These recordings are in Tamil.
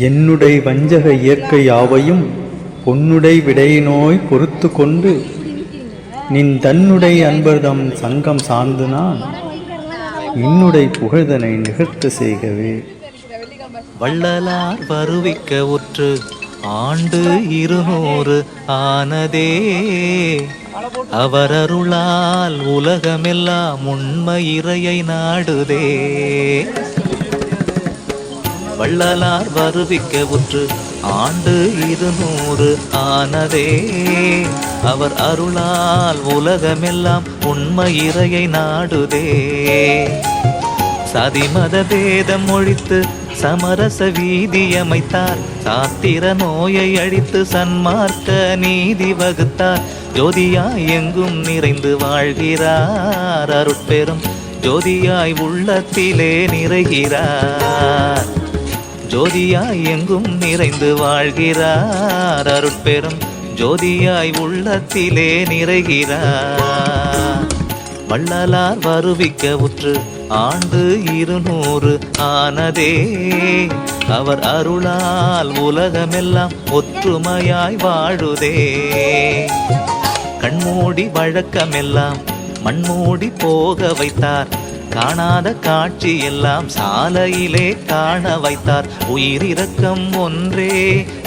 என்னுடை வஞ்சக இயற்கை யாவையும் பொன்னுடை விடையினோய் பொறுத்து கொண்டு நின் தன்னுடை அன்பர்தம் சங்கம் சார்ந்து நான் இன்னுடை புகழ்தனை நிகழ்த்த செய்கவே. வள்ளலார் வருவிக்க உற்று ஆண்டு 200 ஆனதே. அவர் அருளால் உலகமெல்லாம் உண்மை இறையை நாடுதே. வள்ளலார் வருவிக்க உற்று ஆண்டு 200 ஆனதே. அவர் அருளால் உலகமெல்லாம் உண்மை இறையை நாடுதே. சதிமத பேதம் ஒழித்து சமரச வீதி அமைத்தார். சாத்திர நோயை அழித்து சன்மார்க்க நீதி வகுத்தார். ஜோதியாய் எங்கும் நிறைந்து வாழ்கிறார். அருட்பெரும் ஜோதியாய் உள்ளத்திலே நிறைகிறார். ஜோதியாய் எங்கும் நிறைந்து வாழ்கிறார். அருட்பெரும் ஜோதியாய் உள்ளத்திலே நிறைகிறார். வள்ளலார் வருவிக்க உற்று ஆண்டு 200 ஆனதே. அவர் அருளால் உலகமெல்லாம் ஒற்றுமையாய் வாழுதே. கண்மூடி வழக்கமெல்லாம் மண்மூடி போக வைத்தார். காணாத காட்சி எல்லாம் சாலையிலே காண வைத்தார். உயிரிரக்கம் ஒன்றே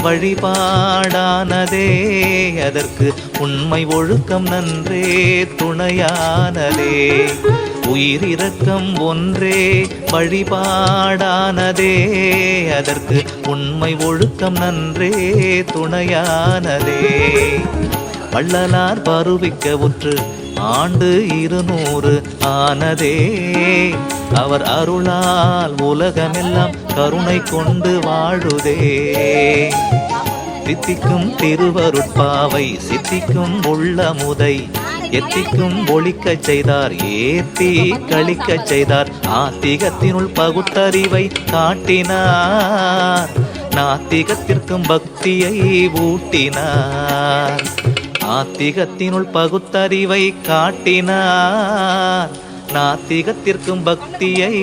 வழிபாடானதே. அதற்கு உண்மை ஒழுக்கம் நன்றே துணையானதே. உயிரிரக்கம் ஒன்றே வழிபாடானதே. அதற்கு உண்மை ஒழுக்கம் நன்றே துணையானதே. வள்ளலார் வருவிக்க உற்று ஆண்டு 200 ஆனதே. அவர் அருளால் உலகமெல்லாம் கருணை கொண்டு வாழுதே. தித்திக்கும் திருவருட்பாவை சித்திக்கும் உள்ளமுதை எத்திக்கும் ஒழிக்கச் செய்தார். ஏத்தி கழிக்கச் செய்தார். ஆத்திகத்தினுள் பகுத்தறிவை காட்டினார். நாத்திகத்திற்கும் பக்தியை ஊட்டினார். ஆத்திகத்தினுள் பகுத்தறிவை காட்டினார். நாத்திகத்திற்கும் பக்தியை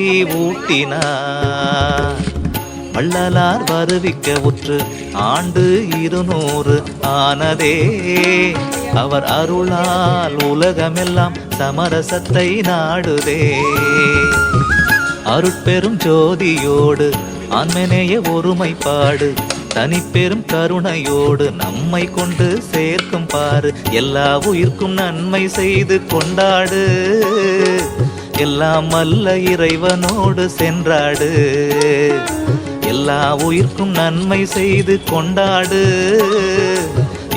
ஊட்டினார். வள்ளலார் வருவிக்க உற்று ஆண்டு 200 ஆனதே. அவர் அருளால் உலகமெல்லாம் சமரசத்தை நாடுதே. அருட்பெரும் ஜோதியோடு ஆன்மநேய ஒருமைப்பாடு தனிப்பெரும் கருணையோடு நம்மை கொண்டு சேர்க்கும் பாரு. எல்லா உயிர்க்கும் நன்மை செய்து கொண்டாடு. எல்லாம் வல்ல இறைவனோடு சென்றாடு. எல்லா உயிர்க்கும் நன்மை செய்து கொண்டாடு.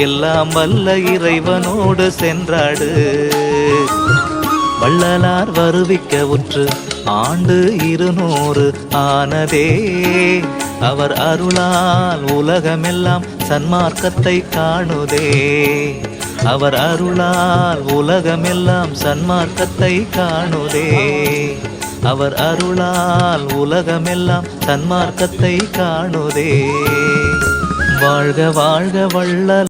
எல்லாம் வல்ல இறைவனோடு சென்றாடு. வள்ளலார் வருவிக்க உற்று ஆண்டு 200 ஆனதே. அவர் அருளால் உலகமெல்லாம் சன்மார்க்கத்தை காணுதே. அவர் அருளால் உலகமெல்லாம் சன்மார்க்கத்தை காணுதே. அவர் அருளால் உலகமெல்லாம் சன்மார்க்கத்தை காணுதே. வாழ்க வாழ்க வள்ளல்.